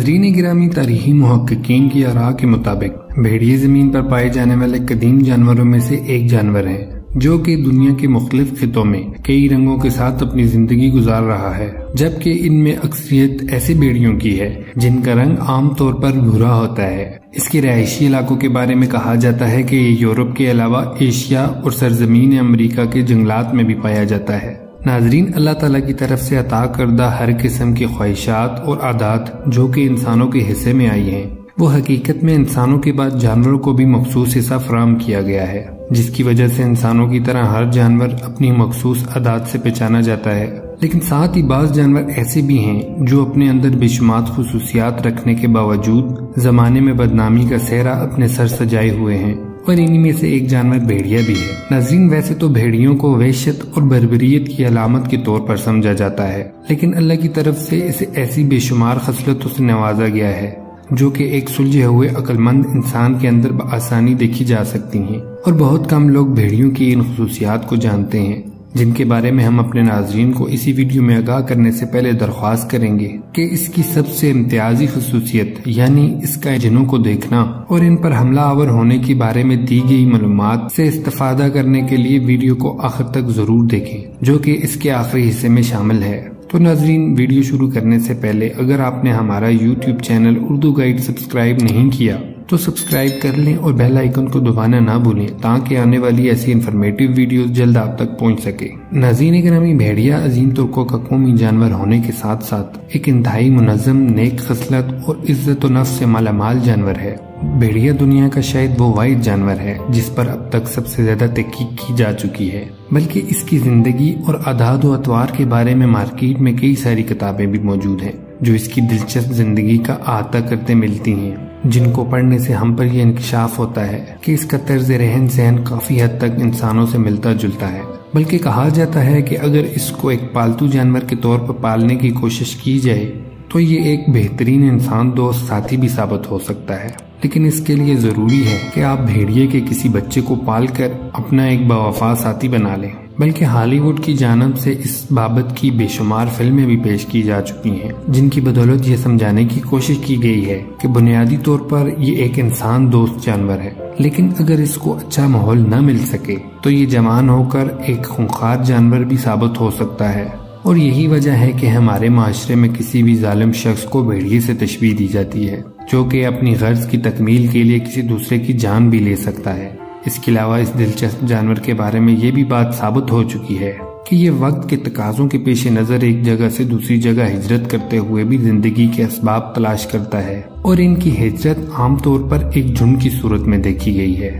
ناظرین گرامی، تاریخی محققین کی آراء کے مطابق بھیڑیے زمین پر پائے جانے والے قدیم جانوروں میں سے ایک جانور ہیں جو کہ دنیا کے مختلف خطوں میں کئی رنگوں کے ساتھ اپنی زندگی گزار رہا ہے، جبکہ ان میں اکثریت ایسے بھیڑیوں کی ہے جن کا رنگ عام طور پر بھورا ہوتا ہے۔ اس کے رہائشی علاقوں کے بارے میں کہا جاتا ہے کہ یہ یورپ کے علاوہ ایشیا اور سرزمین امریکہ کے جنگلات میں بھی پایا جاتا ہے۔ ناظرین، اللہ تعالیٰ کی طرف سے عطا کردہ ہر قسم کی خواہشات اور عادات جو کہ انسانوں کے حصے میں آئی ہیں، وہ حقیقت میں انسانوں کے بعد جانوروں کو بھی مخصوص حصہ فراہم کیا گیا ہے، جس کی وجہ سے انسانوں کی طرح ہر جانور اپنی مخصوص عادات سے پہچانا جاتا ہے۔ لیکن ساتھ ہی بعض جانور ایسے بھی ہیں جو اپنے اندر بے شمار خصوصیات رکھنے کے باوجود زمانے میں بدنامی کا سہرا اپنے سر سجائے ہوئے ہیں، اور انہی میں سے ایک جانور بھیڑیا بھی ہے۔ ناظرین، ویسے تو بھیڑیوں کو وحشت اور بربریت کی علامت کے طور پر سمجھا جاتا ہے، لیکن اللہ کی طرف سے اسے ایسی بے شمار خصلتوں سے نوازا گیا ہے جو کہ ایک سلجھے ہوئے عقل مند انسان کے اندر بآسانی دیکھی جا سکتی ہیں، اور بہت کم لوگ بھیڑیوں کی ان خصوصیات کو جانتے ہیں، جن کے بارے میں ہم اپنے ناظرین کو اسی ویڈیو میں آگاہ کرنے سے پہلے درخواست کریں گے کہ اس کی سب سے امتیازی خصوصیت یعنی اس کا جنوں کو دیکھنا اور ان پر حملہ آور ہونے کے بارے میں دی گئی معلومات سے استفادہ کرنے کے لیے ویڈیو کو آخر تک ضرور دیکھیں، جو کہ اس کے آخری حصے میں شامل ہے۔ تو ناظرین، ویڈیو شروع کرنے سے پہلے اگر آپ نے ہمارا YouTube channel Urdu guide subscribe نہیں کیا تو سبسکرائب کر لیں اور بیل آئیکن کو دبانا نہ بھولیں تاکہ آنے والی ایسی انفارمیٹو ویڈیوز جلد آپ تک پہنچ سکے۔ ناظرین گرامی، بھیڑیا عظیم ترکوں کا قومی جانور ہونے کے ساتھ ساتھ ایک انتہائی منظم، نیک خصلت اور عزت و نفس سے مالا مال جانور ہے۔ بھیڑیا دنیا کا شاید وہ واحد جانور ہے جس پر اب تک سب سے زیادہ تحقیق کی جا چکی ہے، بلکہ اس کی زندگی اور عادات و اطوار کے بارے میں مارکیٹ میں کئی ساری کتابیں بھی موجود ہیں جو اس کی دلچسپ زندگی کا احاطہ کرتے ملتی ہیں، جن کو پڑھنے سے ہم پر یہ انکشاف ہوتا ہے کہ اس کا طرز رہن سہن کافی حد تک انسانوں سے ملتا جلتا ہے۔ بلکہ کہا جاتا ہے کہ اگر اس کو ایک پالتو جانور کے طور پر پالنے کی کوشش کی جائے تو یہ ایک بہترین انسان دوست ساتھی بھی ثابت ہو سکتا ہے، لیکن اس کے لیے ضروری ہے کہ آپ بھیڑیے کے کسی بچے کو پال کر اپنا ایک باوفا ساتھی بنا لیں۔ بلکہ ہالی ووڈ کی جانب سے اس بابت کی بے شمار فلمیں بھی پیش کی جا چکی ہیں، جن کی بدولت یہ سمجھانے کی کوشش کی گئی ہے کہ بنیادی طور پر یہ ایک انسان دوست جانور ہے، لیکن اگر اس کو اچھا ماحول نہ مل سکے تو یہ جوان ہو کر ایک خونخوار جانور بھی ثابت ہو سکتا ہے۔ اور یہی وجہ ہے کہ ہمارے معاشرے میں کسی بھی ظالم شخص کو بھیڑیے سے تشبیہ دی جاتی ہے، جو کہ اپنی غرض کی تکمیل کے لیے کسی دوسرے کی جان بھی لے سکتا ہے۔ اس کے علاوہ اس دلچسپ جانور کے بارے میں یہ بھی بات ثابت ہو چکی ہے کہ یہ وقت کے تقاضوں کے پیش نظر ایک جگہ سے دوسری جگہ ہجرت کرتے ہوئے بھی زندگی کے اسباب تلاش کرتا ہے، اور ان کی ہجرت عام طور پر ایک جھنڈ کی صورت میں دیکھی گئی ہے۔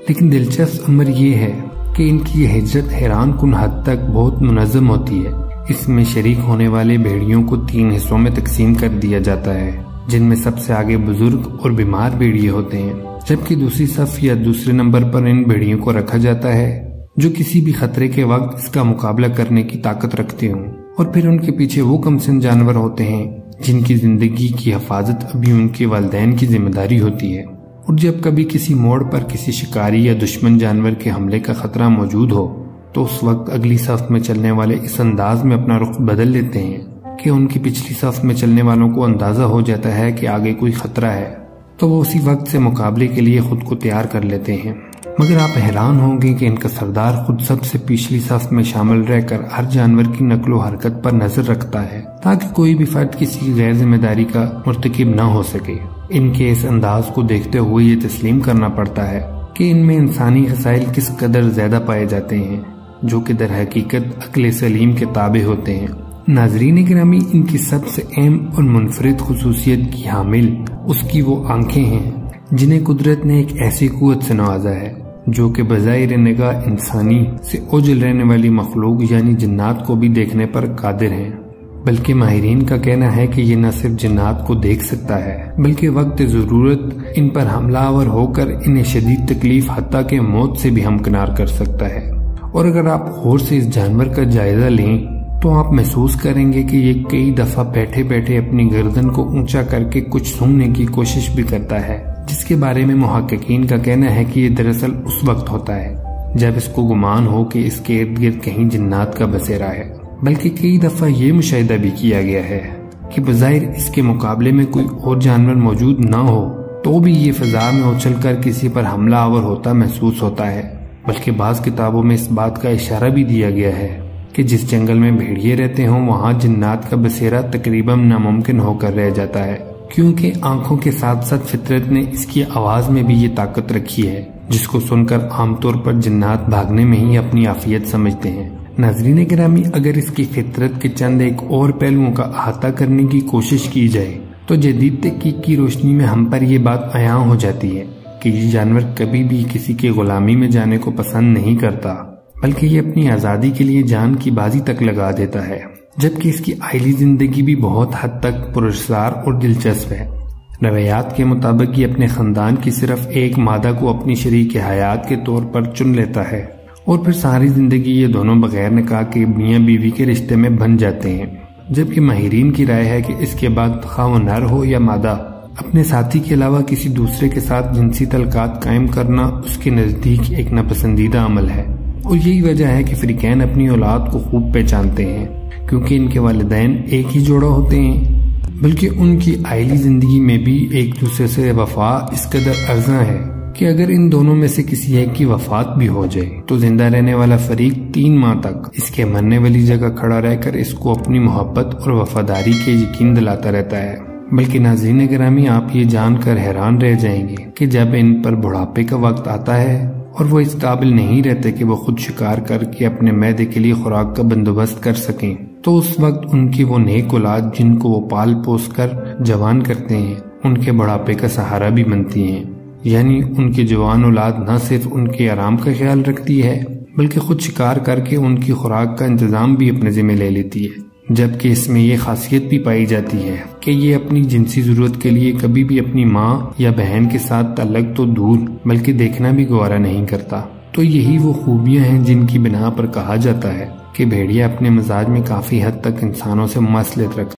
لیکن دلچسپ امر یہ ہے کہ ان کی یہ ہجرت حیران کن حد تک بہت منظم ہوتی ہے۔ اس میں شریک ہونے والے بھیڑیوں کو 3 حصوں میں تقسیم کر دیا جاتا ہے، جن میں سب سے آگے بزرگ اور بیمار بھیڑیے ہوتے ہیں، جبکہ دوسری صف یا دوسرے نمبر پر ان بھیڑیوں کو رکھا جاتا ہے جو کسی بھی خطرے کے وقت اس کا مقابلہ کرنے کی طاقت رکھتے ہوں، اور پھر ان کے پیچھے وہ کمسن جانور ہوتے ہیں جن کی زندگی کی حفاظت ابھی ان کے والدین کی ذمہ داری ہوتی ہے، اور جب کبھی کسی موڑ پر کسی شکاری یا دشمن جانور کے حملے کا خطرہ موجود ہو تو اس وقت اگلی صف میں چلنے والے اس انداز میں اپنا رخ بدل لیتے ہیں کہ ان کی پچھلی صف میں چلنے والوں کو اندازہ ہو جاتا ہے کہ آگے کوئی خطرہ ہے، تو وہ اسی وقت سے مقابلے کے لیے خود کو تیار کر لیتے ہیں۔ مگر آپ حیران ہوں گے کہ ان کا سردار خود سب سے پچھلی صف میں شامل رہ کر ہر جانور کی نقل و حرکت پر نظر رکھتا ہے تاکہ کوئی بھی فرد کسی غیر ذمہ داری کا مرتکب نہ ہو سکے۔ ان کے اس انداز کو دیکھتے ہوئے یہ تسلیم کرنا پڑتا ہے کہ ان میں انسانی خصائل کس قدر زیادہ پائے جاتے ہیں، جو کہ در حقیقت عقل سلیم کے تابع ہوتے ہیں۔ ناظرین گرامی، ان کی سب سے اہم اور منفرد خصوصیت کی حامل اس کی وہ آنکھیں ہیں جنہیں قدرت نے ایک ایسی قوت سے نوازا ہے جو کہ بظاہر نگاہ انسانی سے اوجھل رہنے والی مخلوق یعنی جنات کو بھی دیکھنے پر قادر ہیں، بلکہ ماہرین کا کہنا ہے کہ یہ نہ صرف جنات کو دیکھ سکتا ہے بلکہ وقت ضرورت ان پر حملہ آور ہو کر انہیں شدید تکلیف حتیٰ کہ موت سے بھی ہمکنار کر سکتا ہے۔ اور اگر آپ غور سے اس جانور کا جائزہ لیں تو آپ محسوس کریں گے کہ یہ کئی دفعہ بیٹھے بیٹھے اپنی گردن کو اونچا کر کے کچھ سونگنے کی کوشش بھی کرتا ہے، جس کے بارے میں محققین کا کہنا ہے کہ یہ دراصل اس وقت ہوتا ہے جب اس کو گمان ہو کہ اس کے ارد گرد کہیں جنات کا بسیرا ہے۔ بلکہ کئی دفعہ یہ مشاہدہ بھی کیا گیا ہے کہ بظاہر اس کے مقابلے میں کوئی اور جانور موجود نہ ہو تو بھی یہ فضا میں اچھل کر کسی پر حملہ آور ہوتا محسوس ہوتا ہے، بلکہ بعض کتابوں میں اس بات کا اشارہ بھی دیا گیا ہے کہ جس جنگل میں بھیڑیے رہتے ہوں وہاں جنات کا بسیرا تقریباً ناممکن ہو کر رہ جاتا ہے، کیونکہ آنکھوں کے ساتھ ساتھ فطرت نے اس کی آواز میں بھی یہ طاقت رکھی ہے جس کو سن کر عام طور پر جنات بھاگنے میں ہی اپنی عافیت سمجھتے ہیں۔ ناظرین گرامی، اگر اس کی فطرت کے چند ایک اور پہلوؤں کا احاطہ کرنے کی کوشش کی جائے تو جدید تحقیق کی روشنی میں ہم پر یہ بات عیاں ہو جاتی ہے کہ یہ جانور کبھی بھی کسی کی غلامی میں جانے کو پسند نہیں کرتا، بلکہ یہ اپنی آزادی کے لیے جان کی بازی تک لگا دیتا ہے، جبکہ اس کی آئلی زندگی بھی بہت حد تک پراسرار اور دلچسپ ہے۔ روایات کے مطابق یہ اپنے خاندان کی صرف ایک مادہ کو اپنی شریک حیات کے طور پر چن لیتا ہے اور پھر ساری زندگی یہ دونوں بغیر نکاح کے میاں بیوی کے رشتے میں بن جاتے ہیں، جبکہ ماہرین کی رائے ہے کہ اس کے بعد خواہ وہ نر ہو یا مادہ، اپنے ساتھی کے علاوہ کسی دوسرے کے ساتھ جنسی تعلقات قائم کرنا اس کے نزدیک ایک ناپسندیدہ عمل ہے، اور یہی وجہ ہے کہ فریقین اپنی اولاد کو خوب پہچانتے ہیں کیونکہ ان کے والدین ایک ہی جوڑا ہوتے ہیں، بلکہ ان کی آئلی زندگی میں بھی ایک دوسرے سے وفا اس قدر ارزاں ہے کہ اگر ان دونوں میں سے کسی ایک کی وفات بھی ہو جائے تو زندہ رہنے والا فریق 3 ماہ تک اس کے مرنے والی جگہ کھڑا رہ کر اس کو اپنی محبت اور وفاداری کے یقین دلاتا رہتا ہے۔ بلکہ ناظرین گرامی، آپ یہ جان کر حیران رہ جائیں گے کہ جب ان پر بڑھاپے کا وقت آتا ہے اور وہ اس قابل نہیں رہتے کہ وہ خود شکار کر کے اپنے معدے کے لیے خوراک کا بندوبست کر سکیں، تو اس وقت ان کی وہ نیک اولاد جن کو وہ پال پوس کر جوان کرتے ہیں ان کے بڑھاپے کا سہارا بھی بنتی ہیں، یعنی ان کی جوان اولاد نہ صرف ان کے آرام کا خیال رکھتی ہے بلکہ خود شکار کر کے ان کی خوراک کا انتظام بھی اپنے ذمہ لے لیتی ہے، جبکہ اس میں یہ خاصیت بھی پائی جاتی ہے کہ یہ اپنی جنسی ضرورت کے لیے کبھی بھی اپنی ماں یا بہن کے ساتھ تعلق تو دور بلکہ دیکھنا بھی گوارا نہیں کرتا۔ تو یہی وہ خوبیاں ہیں جن کی بنا پر کہا جاتا ہے کہ بھیڑیا اپنے مزاج میں کافی حد تک انسانوں سے مماثلت رکھتا ہے۔